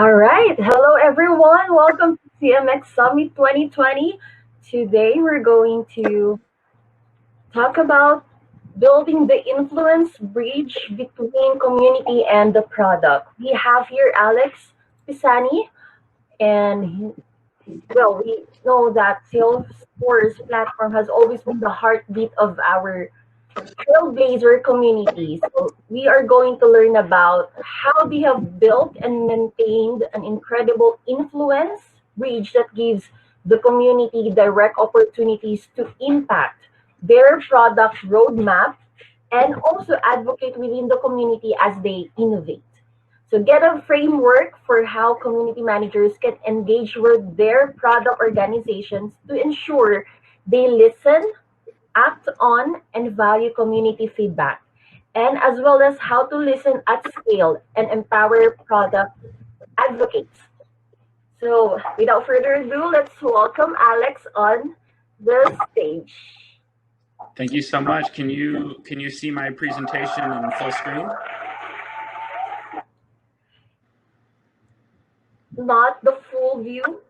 All right. Hello, everyone. Welcome to CMX Summit 2020. Today, we're going to talk about building the influence bridge between community and the product. We have here Alex Pisani, and well, we know that Salesforce platform has always been the heartbeat of our Trailblazer Community. So we are going to learn about how they have built and maintained an incredible influence bridge that gives the community direct opportunities to impact their product roadmap and also advocate within the community as they innovate. So get a framework for how community managers can engage with their product organizations to ensure they listen, act on, and value community feedback, and as well as how to listen at scale and empower product advocates. So, without further ado, let's welcome Alex on the stage. Thank you so much. Can you see my presentation in full screen? Not the full view.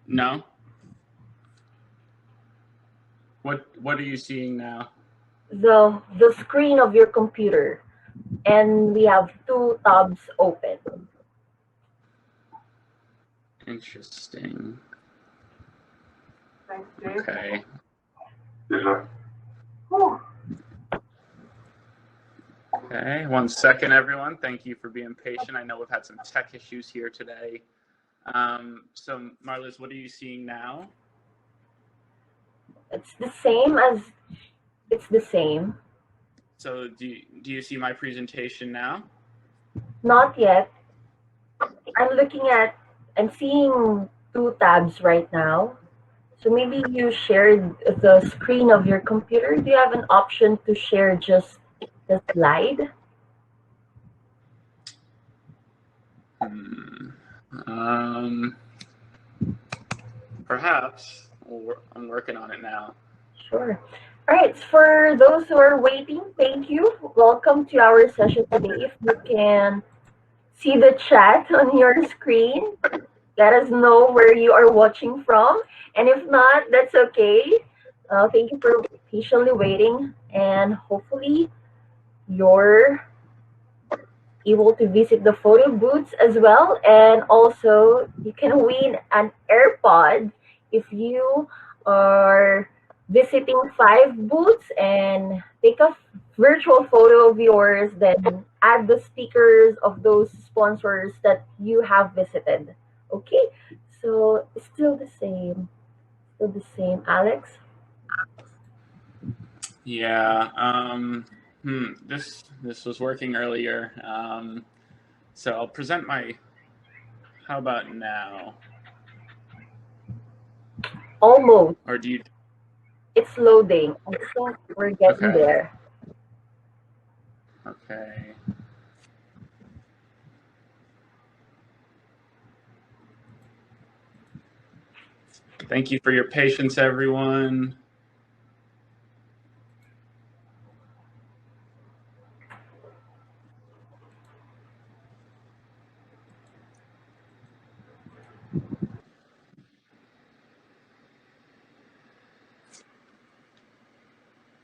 No. What are you seeing now? The screen of your computer, and we have two tabs open. Interesting. Okay. Okay, 1 second, everyone. Thank you for being patient. I know we've had some tech issues here today. So, Marlis, what are you seeing now? It's the same. So, do you see my presentation now? Not yet. I'm seeing two tabs right now. So maybe you shared the screen of your computer. Do you have an option to share just the slide? Perhaps. I'm working on it now. Sure. All right. For those who are waiting, thank you. Welcome to our session today. If you can see the chat on your screen, let us know where you are watching from. And if not, that's okay. Thank you for patiently waiting. And hopefully you're able to visit the photo booths as well. And also, you can win an AirPod if you are visiting 5 booths and take a virtual photo of yours, then add the stickers of those sponsors that you have visited. Okay, so it's still the same. Alex? Yeah. This was working earlier. So I'll present my. How about now? Almost. Or do you? It's loading. I think we're getting there. Okay. Thank you for your patience, everyone.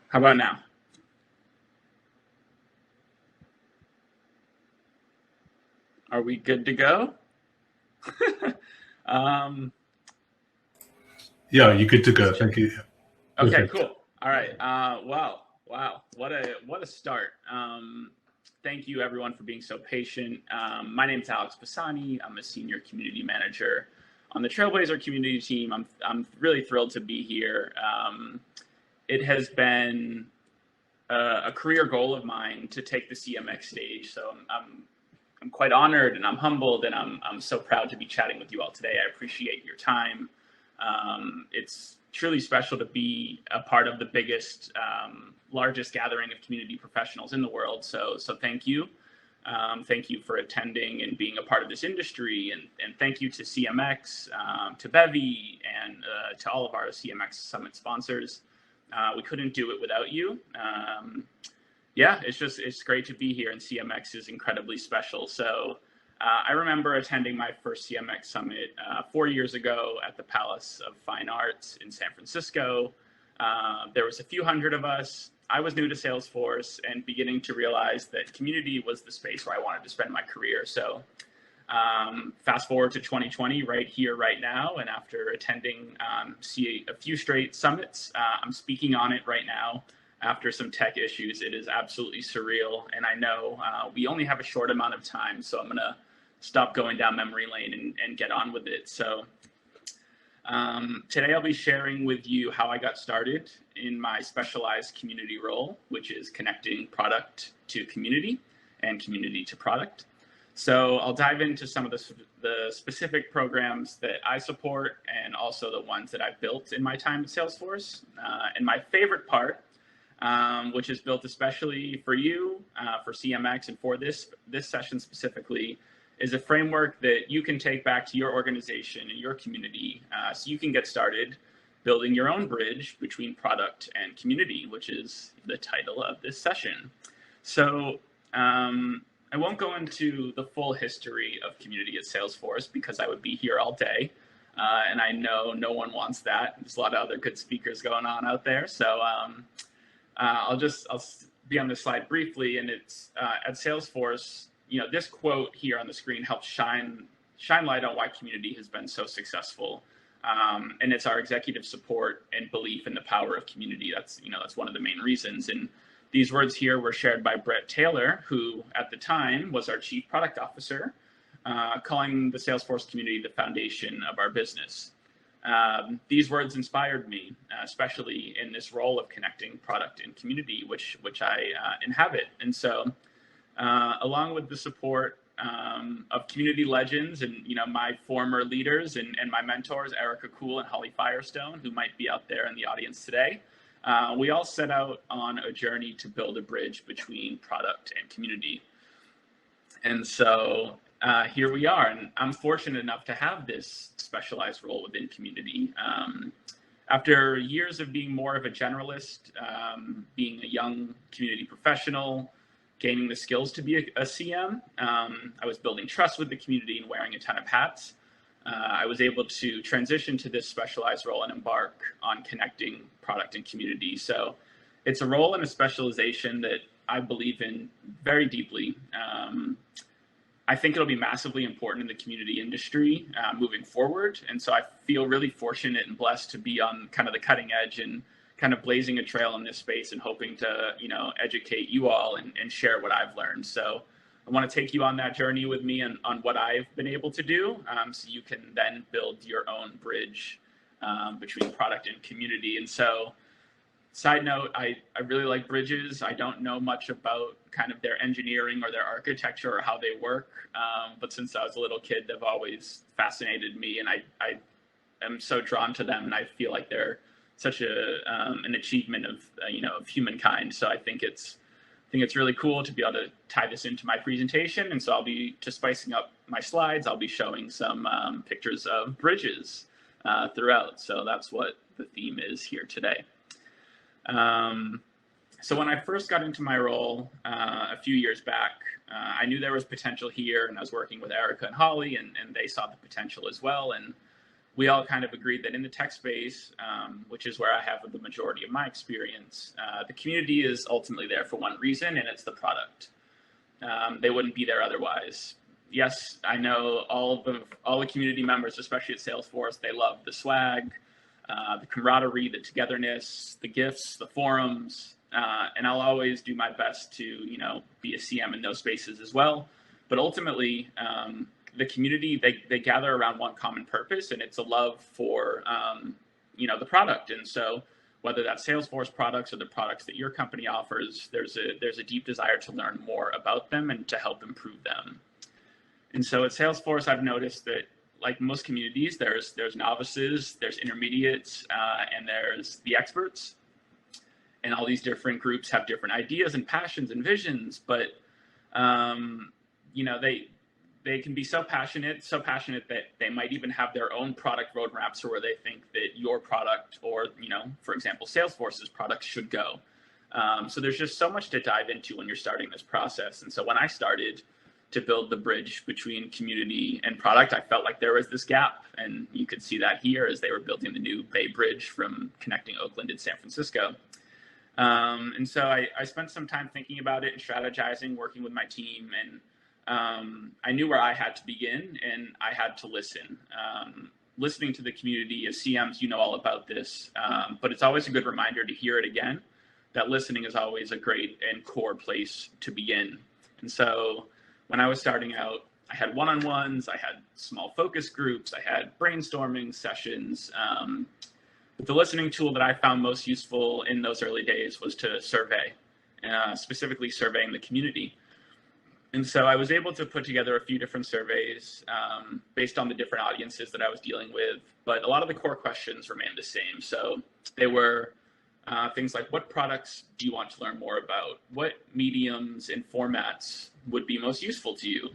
How about now? Are we good to go? Yeah, you're good to go. Thank you. Okay, perfect. Cool. All right. Wow. What a start. Thank you, everyone, for being so patient. My name is Alex Pisani. I'm a senior community manager on the Trailblazer Community team. I'm really thrilled to be here. It has been a career goal of mine to take the CMX stage. So I'm quite honored and I'm humbled and I'm so proud to be chatting with you all today. I appreciate your time. It's truly special to be a part of the biggest, largest gathering of community professionals in the world. So thank you. Thank you for attending and being a part of this industry. And thank you to CMX, to Bevy, and to all of our CMX Summit sponsors. We couldn't do it without you. Yeah, it's great to be here, and CMX is incredibly special. So I remember attending my first CMX summit 4 years ago at the Palace of Fine Arts in San Francisco. There was a few hundred of us. I was new to Salesforce and beginning to realize that community was the space where I wanted to spend my career. So fast forward to 2020, right here, right now, and after attending a few straight summits, I'm speaking on it right now. After some tech issues, it is absolutely surreal, and I know we only have a short amount of time, so I'm gonna stop going down memory lane and get on with it. So today I'll be sharing with you how I got started in my specialized community role, which is connecting product to community and community to product. So I'll dive into some of the specific programs that I support and also the ones that I've built in my time at Salesforce. And my favorite part, which is built especially for you, for CMX, and for this session specifically, is a framework that you can take back to your organization and your community so you can get started building your own bridge between product and community, which is the title of this session. So I won't go into the full history of community at Salesforce because I would be here all day. And I know no one wants that. There's a lot of other good speakers going on out there. So I'll be on this slide briefly, and it's at Salesforce. This quote here on the screen helps shine light on why community has been so successful, and it's our executive support and belief in the power of community. That's one of the main reasons. And these words here were shared by Brett Taylor, who at the time was our chief product officer, calling the Salesforce community the foundation of our business. These words inspired me, especially in this role of connecting product and community, which I inhabit. And so, along with the support of community legends and my former leaders and my mentors, Erica Kuhl and Holly Firestone, who might be out there in the audience today, we all set out on a journey to build a bridge between product and community. And so here we are, and I'm fortunate enough to have this specialized role within community. After years of being more of a generalist, being a young community professional, gaining the skills to be a CM, I was building trust with the community and wearing a ton of hats. I was able to transition to this specialized role and embark on connecting product and community. So it's a role and a specialization that I believe in very deeply. I think it'll be massively important in the community industry moving forward. And so I feel really fortunate and blessed to be on kind of the cutting edge and kind of blazing a trail in this space and hoping to, educate you all and share what I've learned. So I want to take you on that journey with me on what I've been able to do, so you can then build your own bridge between product and community. And so, side note, I really like bridges. I don't know much about kind of their engineering or their architecture or how they work, but since I was a little kid, they've always fascinated me, and I am so drawn to them, and I feel like they're such an achievement of humankind. So I think it's really cool to be able to tie this into my presentation. And so I'll be just spicing up my slides. I'll be showing some pictures of bridges throughout. So that's what the theme is here today. So when I first got into my role a few years back, I knew there was potential here, and I was working with Erica and Holly, and they saw the potential as well. And we all kind of agreed that in the tech space, which is where I have the majority of my experience, the community is ultimately there for one reason, and it's the product. They wouldn't be there otherwise. Yes, I know all the community members, especially at Salesforce, they love the swag, the camaraderie, the togetherness, the gifts, the forums, and I'll always do my best to be a CM in those spaces as well. But ultimately, the community, they gather around one common purpose, and it's a love for the product. And so whether that's Salesforce products or the products that your company offers, there's a deep desire to learn more about them and to help improve them. And so at Salesforce, I've noticed that, like most communities, there's novices, there's intermediates, and there's the experts. And all these different groups have different ideas and passions and visions, but they can be so passionate that they might even have their own product roadmaps, or where they think that your product, or for example, Salesforce's product should go. So there's just so much to dive into when you're starting this process. And so when I started to build the bridge between community and product, I felt like there was this gap. And you could see that here as they were building the new Bay Bridge from connecting Oakland and San Francisco. And so I spent some time thinking about it and strategizing, working with my team. And I knew where I had to begin, and I had to listen. Listening to the community, as CMs, you know all about this, but it's always a good reminder to hear it again, that listening is always a great and core place to begin. And so when I was starting out, I had one-on-ones, I had small focus groups, I had brainstorming sessions. The listening tool that I found most useful in those early days was to survey, specifically surveying the community. And so I was able to put together a few different surveys based on the different audiences that I was dealing with, but a lot of the core questions remained the same. So they were things like, what products do you want to learn more about? What mediums and formats would be most useful to you?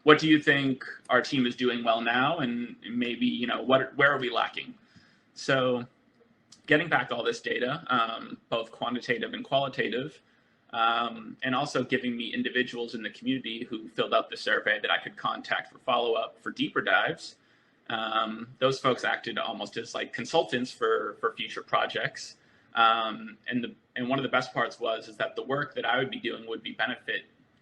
What do you think our team is doing well now? And maybe, where are we lacking? So getting back all this data, both quantitative and qualitative, and also giving me individuals in the community who filled out the survey that I could contact for follow-up for deeper dives. Those folks acted almost as like consultants for future projects. And one of the best parts is that the work that I would be doing would be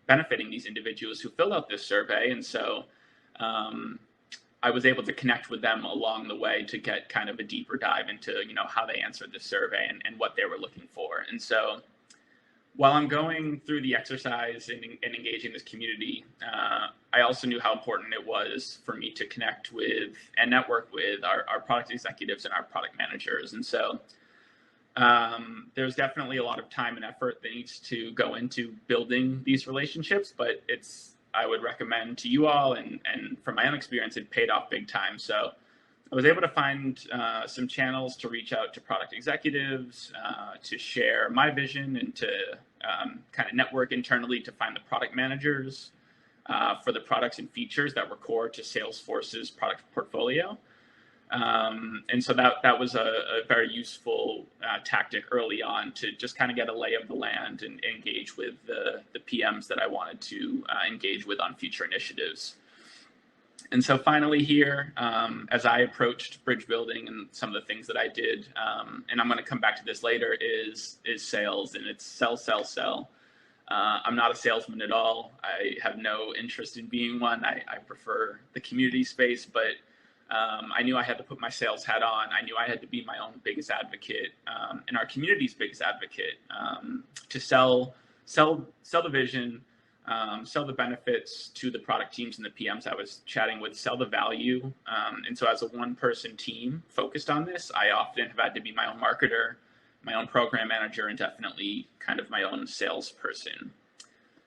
benefiting these individuals who filled out this survey. And so I was able to connect with them along the way to get kind of a deeper dive into, how they answered the survey and what they were looking for. And so while I'm going through the exercise and engaging this community, I also knew how important it was for me to connect with and network with our product executives and our product managers. And so there's definitely a lot of time and effort that needs to go into building these relationships, but I would recommend to you all, and from my own experience, it paid off big time. So I was able to find some channels to reach out to product executives, to share my vision, and to kind of network internally to find the product managers for the products and features that were core to Salesforce's product portfolio. And so that was a very useful tactic early on to just kind of get a lay of the land and engage with the PMs that I wanted to engage with on future initiatives. And so finally here, as I approached bridge building and some of the things that I did, and I'm going to come back to this later, is sales, and it's sell, sell, sell. I'm not a salesman at all. I have no interest in being one. I prefer the community space, but I knew I had to put my sales hat on. I knew I had to be my own biggest advocate and our community's biggest advocate to sell the vision, sell the benefits to the product teams and the PMs I was chatting with, sell the value. And so as a one-person team focused on this, I often have had to be my own marketer, my own program manager, and definitely kind of my own salesperson.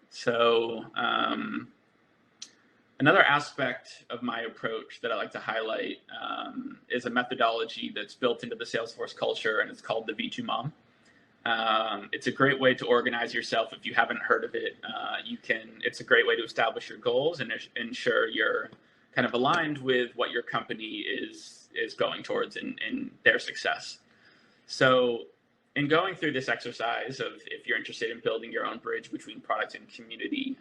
So another aspect of my approach that I like to highlight is a methodology that's built into the Salesforce culture, and it's called the V2MOM. It's a great way to organize yourself. If you haven't heard of it, it's a great way to establish your goals and ensure you're kind of aligned with what your company is going towards in their success. So in going through this exercise of, if you're interested in building your own bridge between product and community,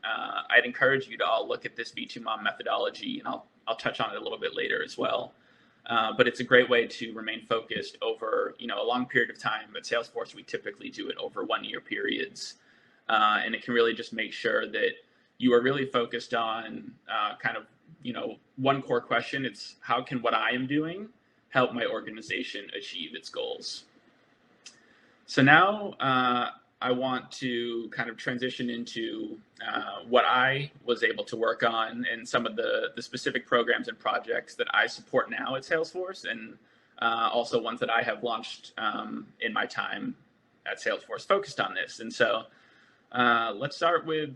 I'd encourage you to all look at this V2MOM methodology, and I'll touch on it a little bit later as well. But it's a great way to remain focused over, a long period of time. At Salesforce, we typically do it over 1-year periods. And it can really just make sure that you are really focused on one core question. It's, how can what I am doing help my organization achieve its goals? So now I want to kind of transition into what I was able to work on and some of the specific programs and projects that I support now at Salesforce, and also ones that I have launched in my time at Salesforce focused on this. And so let's start with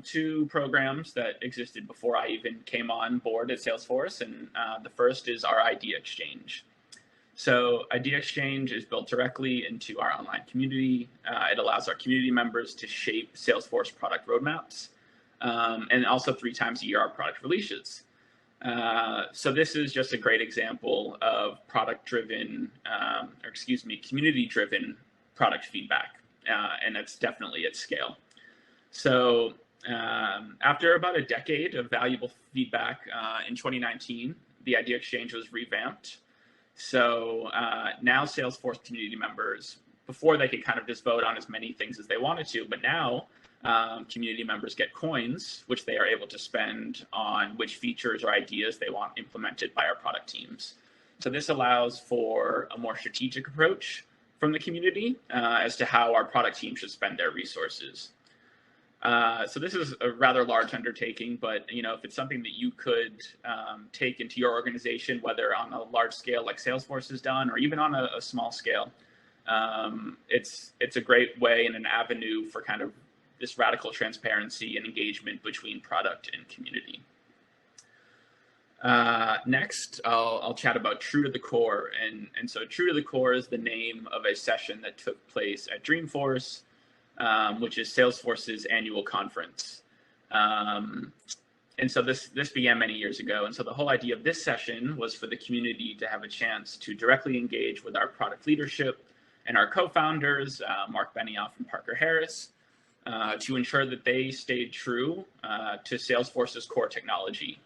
2 programs that existed before I even came on board at Salesforce. And the first is our IdeaExchange. So IdeaExchange is built directly into our online community. It allows our community members to shape Salesforce product roadmaps, and also 3 times a year our product releases. So this is just a great example of community-driven product feedback, and that's definitely at scale. So after about a decade of valuable feedback, in 2019, the IdeaExchange was revamped. So now Salesforce community members, before they could kind of just vote on as many things as they wanted to, but now community members get coins, which they are able to spend on which features or ideas they want implemented by our product teams. So this allows for a more strategic approach from the community as to how our product team should spend their resources. So this is a rather large undertaking, but if it's something that you could take into your organization, whether on a large scale like Salesforce has done, or even on a small scale, it's a great way and an avenue for kind of this radical transparency and engagement between product and community. Next, I'll chat about True to the Core, and so True to the Core is the name of a session that took place at Dreamforce, which is Salesforce's annual conference. And so this began many years ago. And so the whole idea of this session was for the community to have a chance to directly engage with our product leadership and our co-founders, Mark Benioff and Parker Harris, to ensure that they stayed true to Salesforce's core technology,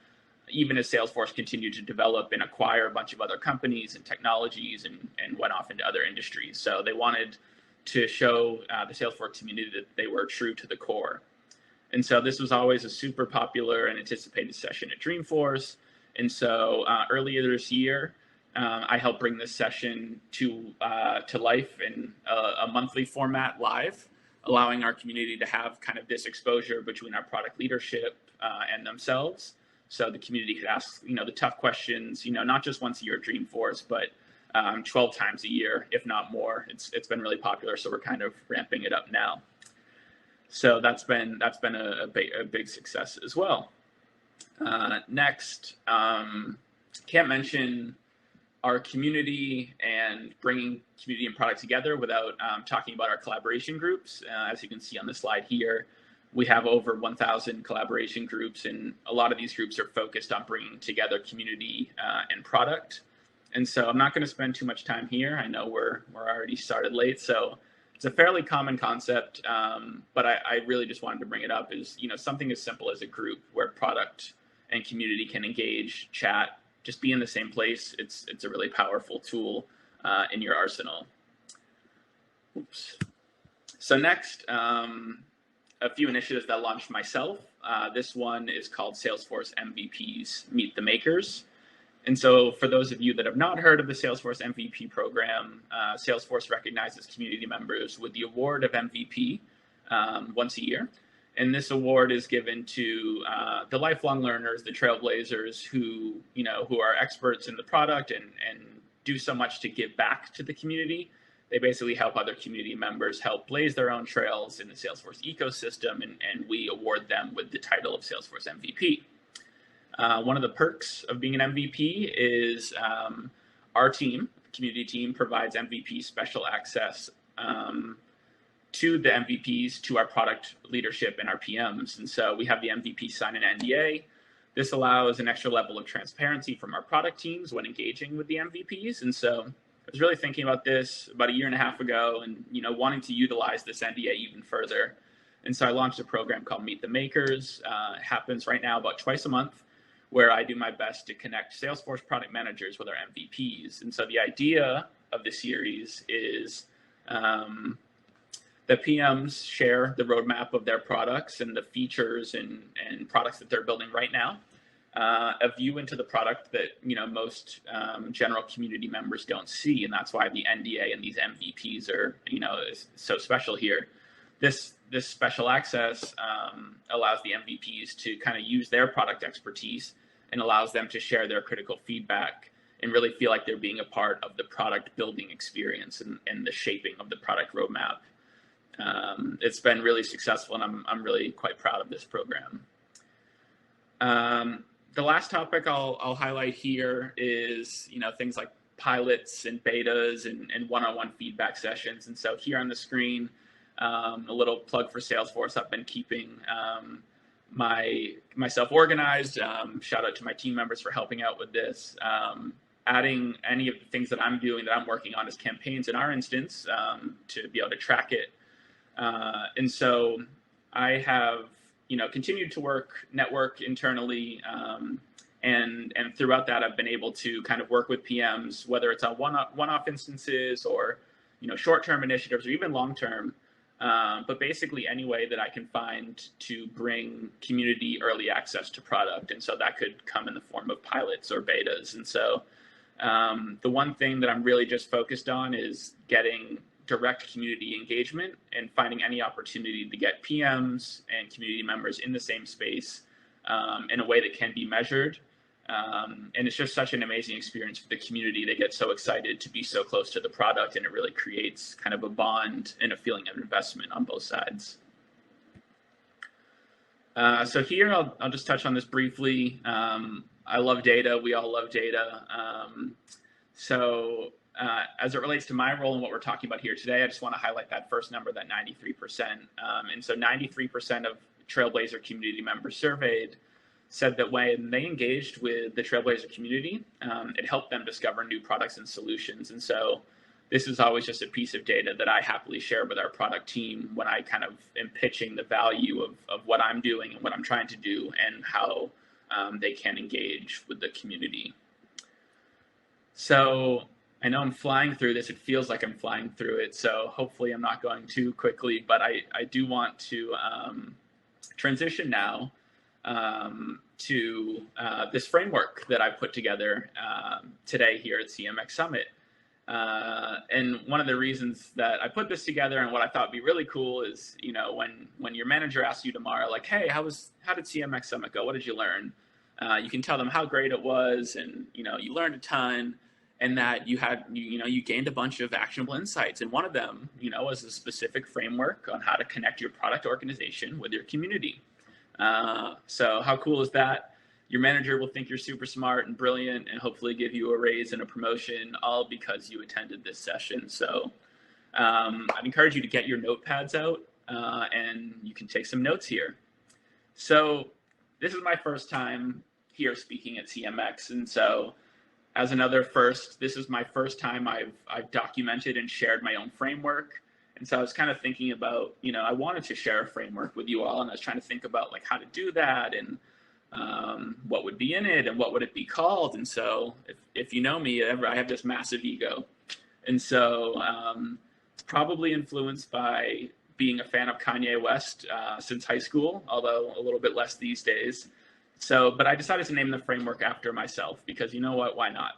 even as Salesforce continued to develop and acquire a bunch of other companies and technologies and went off into other industries. So they wanted to show the Salesforce community that they were true to the core. And so this was always a super popular and anticipated session at Dreamforce. And so earlier this year, I helped bring this session to life in a monthly format live, allowing our community to have kind of this exposure between our product leadership and themselves. So the community could ask, the tough questions, not just once a year at Dreamforce, but 12 times a year, if not more. It's been really popular, so we're kind of ramping it up now. So that's been a big success as well. Next, can't mention our community and bringing community and product together without talking about our collaboration groups. As you can see on the slide here, we have over 1,000 collaboration groups, and a lot of these groups are focused on bringing together community and product. And so I'm not going to spend too much time here. I know we're already started late, so it's a fairly common concept, but I really just wanted to bring it up is, something as simple as a group where product and community can engage, chat, just be in the same place. It's a really powerful tool in your arsenal. Oops. So next, a few initiatives that launched myself. This one is called Salesforce MVPs Meet the Makers. And so for those of you that have not heard of the Salesforce MVP program, Salesforce recognizes community members with the award of MVP once a year. And this award is given to the lifelong learners, the trailblazers who are experts in the product and do so much to give back to the community. They basically help other community members help blaze their own trails in the Salesforce ecosystem, and we award them with the title of Salesforce MVP. One of the perks of being an MVP is our team, community team, provides MVP special access to the MVPs, to our product leadership and our PMs. And so we have the MVP sign an NDA. This allows an extra level of transparency from our product teams when engaging with the MVPs. And so I was really thinking about this about a year and a half ago and, wanting to utilize this NDA even further. And so I launched a program called Meet the Makers. It happens right now about twice a month, where I do my best to connect Salesforce product managers with our MVPs. And so the idea of the series is the PMs share the roadmap of their products and the features and products that they're building right now, a view into the product that most general community members don't see, and that's why the NDA and these MVPs are is so special here. This special access allows the MVPs to kind of use their product expertise and allows them to share their critical feedback and really feel like they're being a part of the product building experience and the shaping of the product roadmap. It's been really successful, and I'm really quite proud of this program. The last topic I'll highlight here is things like pilots and betas and one-on-one feedback sessions. And so here on the screen, a little plug for Salesforce. I've been keeping myself organized. Shout out to my team members for helping out with this. adding any of the things that I'm doing that I'm working on as campaigns in our instance to be able to track it. And so I have, continued to network internally. And throughout that, I've been able to kind of work with PMs, whether it's on one-off instances or, short-term initiatives or even long-term, but basically any way that I can find to bring community early access to product. And so that could come in the form of pilots or betas. And so the one thing that I'm really just focused on is getting direct community engagement and finding any opportunity to get PMs and community members in the same space in a way that can be measured. And it's just such an amazing experience for the community. They get so excited to be so close to the product, and it really creates kind of a bond and a feeling of investment on both sides. So here, I'll just touch on this briefly. I love data. We all love data. As it relates to my role and what we're talking about here today, I just want to highlight that first number, that 93%. And so 93% of Trailblazer community members surveyed said that when they engaged with the Trailblazer community, it helped them discover new products and solutions. And so this is always just a piece of data that I happily share with our product team when I kind of am pitching the value of what I'm doing and what I'm trying to do and how they can engage with the community. So I know I'm flying through this. It feels like I'm flying through it. So hopefully I'm not going too quickly, but I do want to transition now to this framework that I put together today here at CMX Summit. And one of the reasons that I put this together and what I thought would be really cool is, when your manager asks you tomorrow, like, hey, how did CMX Summit go? What did you learn? You can tell them how great it was, and you learned a ton, and that you gained a bunch of actionable insights. And one of them, was a specific framework on how to connect your product organization with your community. So how cool is that? Your manager will think you're super smart and brilliant and hopefully give you a raise and a promotion, all because you attended this session. So I'd encourage you to get your notepads out and you can take some notes here. So this is my first time here speaking at CMX. And so as another first, this is my first time I've documented and shared my own framework. And so I was kind of thinking about, I wanted to share a framework with you all, and I was trying to think about like how to do that and what would be in it and what would it be called. And so if you know me, I have this massive ego. And so it's probably influenced by being a fan of Kanye West since high school, although a little bit less these days. But I decided to name the framework after myself because you know what, why not?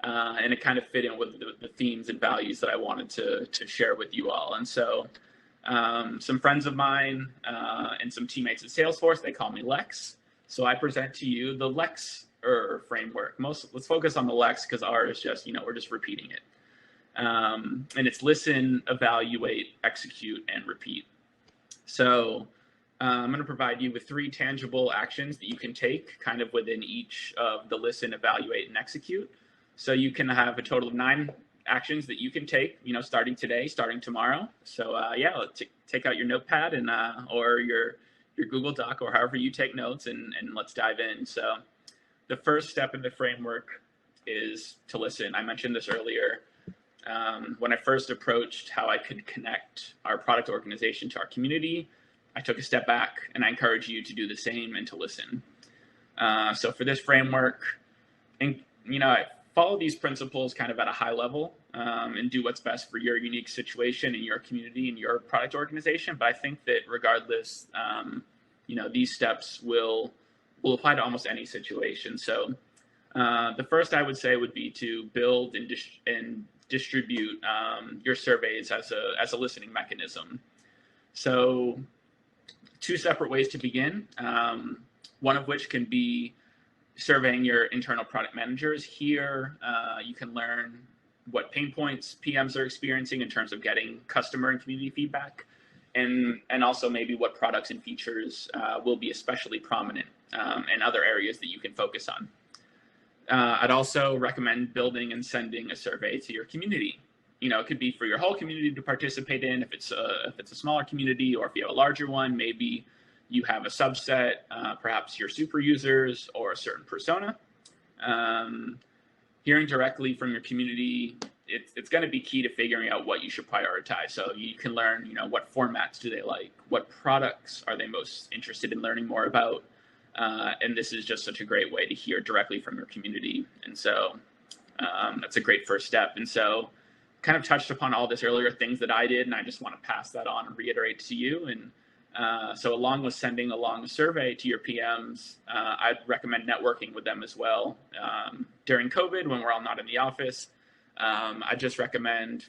And it kind of fit in with the themes and values that I wanted to share with you all. And so some friends of mine and some teammates at Salesforce, they call me Lex. So I present to you the LEXr framework. Let's focus on the Lex because R is just, we're just repeating it. And it's listen, evaluate, execute, and repeat. So I'm going to provide you with 3 tangible actions that you can take kind of within each of the listen, evaluate, and execute. So you can have a total of 9 actions that you can take, starting today, starting tomorrow. So take out your notepad and or your Google Doc or however you take notes and let's dive in. So the first step in the framework is to listen. I mentioned this earlier. When I first approached how I could connect our product organization to our community, I took a step back, and I encourage you to do the same and to listen. So for this framework, and I follow these principles kind of at a high level and do what's best for your unique situation in your community and your product organization. But I think that regardless, these steps will apply to almost any situation. So the first I would say would be to build and distribute your surveys as a listening mechanism. So 2 separate ways to begin, one of which can be surveying your internal product managers. Here, you can learn what pain points PMs are experiencing in terms of getting customer and community feedback, and also maybe what products and features will be especially prominent and other areas that you can focus on. I'd also recommend building and sending a survey to your community. It could be for your whole community to participate in if it's a smaller community, or if you have a larger one, maybe you have a subset, perhaps your super users or a certain persona. hearing directly from your community, it's going to be key to figuring out what you should prioritize. So you can learn, what formats do they like? What products are they most interested in learning more about? And this is just such a great way to hear directly from your community. And so that's a great first step. And so kind of touched upon all this earlier, things that I did, and I just want to pass that on and reiterate to you. And so along with sending along a survey to your PMs, I'd recommend networking with them as well. During COVID, when we're all not in the office, I just recommend,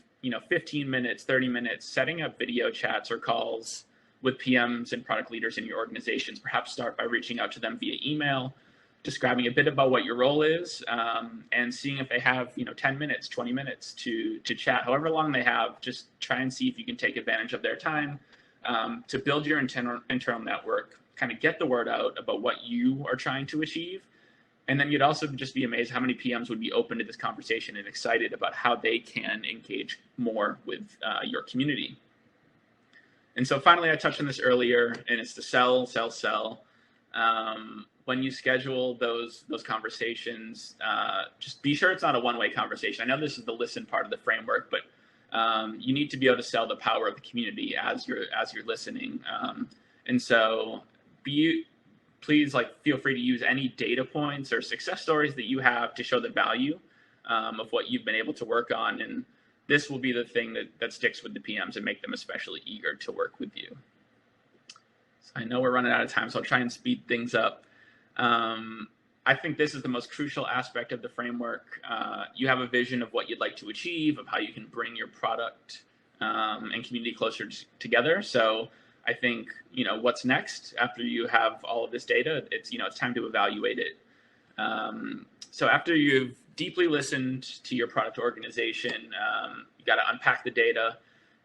15 minutes, 30 minutes, setting up video chats or calls with PMs and product leaders in your organizations. Perhaps start by reaching out to them via email, describing a bit about what your role is, and seeing if they have, 10 minutes, 20 minutes to chat, however long they have. Just try and see if you can take advantage of their time to build your internal network, kind of get the word out about what you are trying to achieve. And then you'd also just be amazed how many PMs would be open to this conversation and excited about how they can engage more with your community. And so finally, I touched on this earlier, and it's the sell. When you schedule those conversations, just be sure it's not a one-way conversation. I know this is the listen part of the framework, but you need to be able to sell the power of the community as you're listening. And so please feel free to use any data points or success stories that you have to show the value of what you've been able to work on. And this will be the thing that sticks with the PMs and make them especially eager to work with you. So I know we're running out of time, so I'll try and speed things up. I think this is the most crucial aspect of the framework. You have a vision of what you'd like to achieve, of how you can bring your product and community closer together. So I think, what's next after you have all of this data, it's time to evaluate it. So after you've deeply listened to your product organization, you got to unpack the data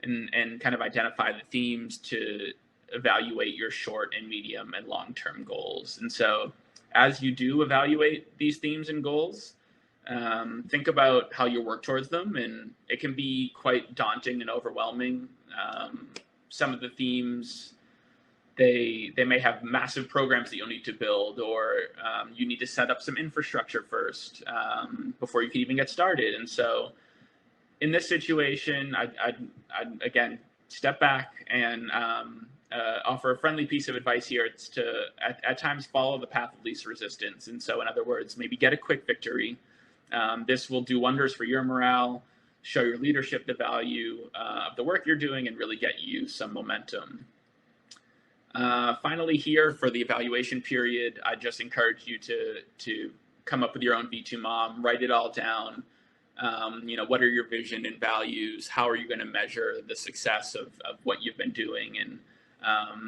and kind of identify the themes to evaluate your short and medium and long-term goals. And so as you do evaluate these themes and goals, think about how you work towards them. And it can be quite daunting and overwhelming. Some of the themes, they may have massive programs that you'll need to build, or you need to set up some infrastructure first before you can even get started. And so in this situation, I'd again step back and offer a friendly piece of advice here. It's to at times follow the path of least resistance. And so in other words, maybe get a quick victory. This will do wonders for your morale, show your leadership the value of the work you're doing, and really get you some momentum. Finally, here for the evaluation period, I just encourage you to come up with your own V2MOM, write it all down. What are your vision and values? How are you going to measure the success of what you've been doing? And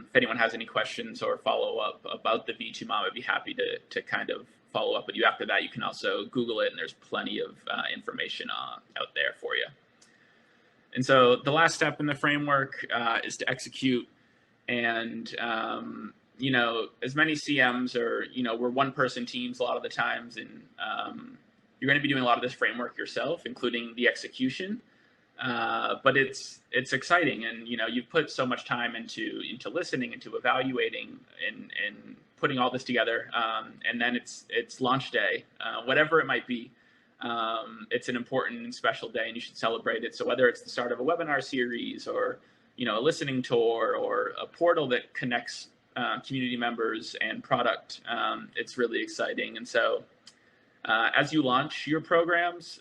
if anyone has any questions or follow up about the V2MOM, I'd be happy to kind of follow up with you after that. You can also Google it, and there's plenty of information out there for you. And so the last step in the framework is to execute. And, as many CMs are, we're one-person teams a lot of the times, and you're going to be doing a lot of this framework yourself, including the execution. But it's exciting, and you've put so much time into listening, into evaluating, and putting all this together. And then it's launch day, whatever it might be. It's an important and special day, and you should celebrate it. So whether it's the start of a webinar series, or a listening tour, or a portal that connects community members and product, it's really exciting. And so as you launch your programs,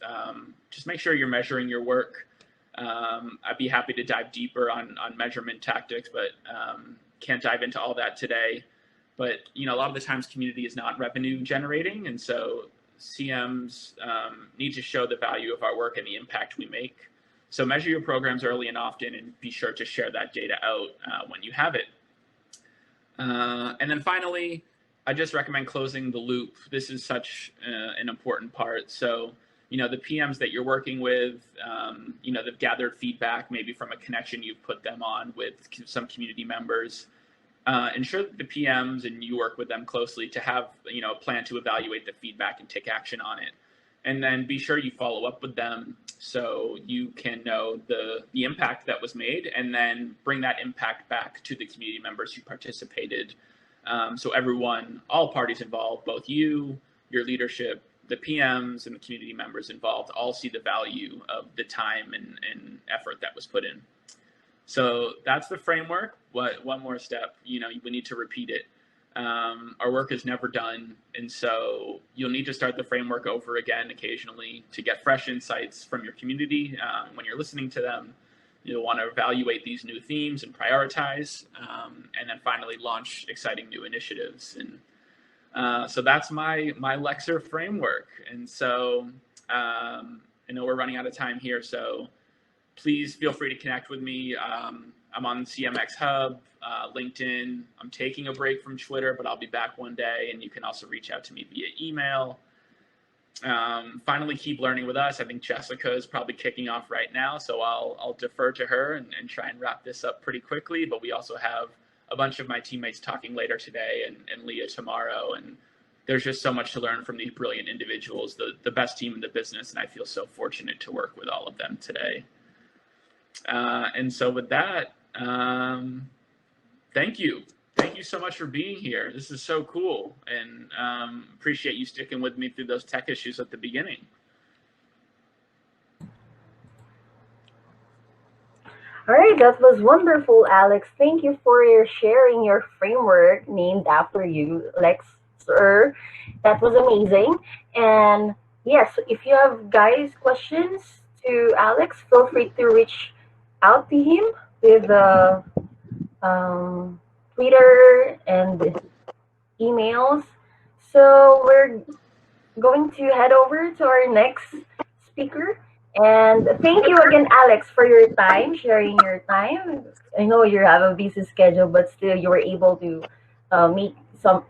just make sure you're measuring your work. I'd be happy to dive deeper on measurement tactics, but can't dive into all that today. But a lot of the times community is not revenue generating, and so CMs need to show the value of our work and the impact we make. So measure your programs early and often, and be sure to share that data out when you have it. And then finally, I just recommend closing the loop. This is such an important part. So, the PMs that you're working with, they've gathered feedback maybe from a connection you've put them on with some community members. Ensure that the PMs and you work with them closely to have, a plan to evaluate the feedback and take action on it. And then be sure you follow up with them so you can know the impact that was made, and then bring that impact back to the community members who participated. So everyone, all parties involved, both you, your leadership, the PMs and the community members involved all see the value of the time and effort that was put in. So that's the framework. One more step, we need to repeat it. Our work is never done, and so you'll need to start the framework over again occasionally to get fresh insights from your community. When you're listening to them, you'll want to evaluate these new themes and prioritize, and then finally launch exciting new initiatives. And so that's my LEXr framework. And so I know we're running out of time here, so please feel free to connect with me. I'm on CMX Hub, LinkedIn. I'm taking a break from Twitter, but I'll be back one day, and you can also reach out to me via email. Finally, keep learning with us. I think Jessica is probably kicking off right now, so I'll defer to her and try and wrap this up pretty quickly. But we also have a bunch of my teammates talking later today and Leah tomorrow, and there's just so much to learn from these brilliant individuals, the best team in the business, and I feel so fortunate to work with all of them today. And so with that, thank you. Thank you so much for being here. This is so cool, and appreciate you sticking with me through those tech issues at the beginning. All right, that was wonderful, Alex. Thank you for your sharing your framework named after you, LEXr. That was amazing. And yes, if you have guys questions to Alex, feel free to reach out to him with Twitter and emails. So we're going to head over to our next speaker. And thank you again, Alex, for your time, sharing your time. I know you have a busy schedule, but still you were able to meet some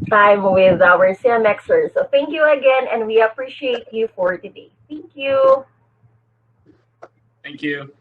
time with our CMXers. So thank you again, and we appreciate you for today. Thank you. Thank you.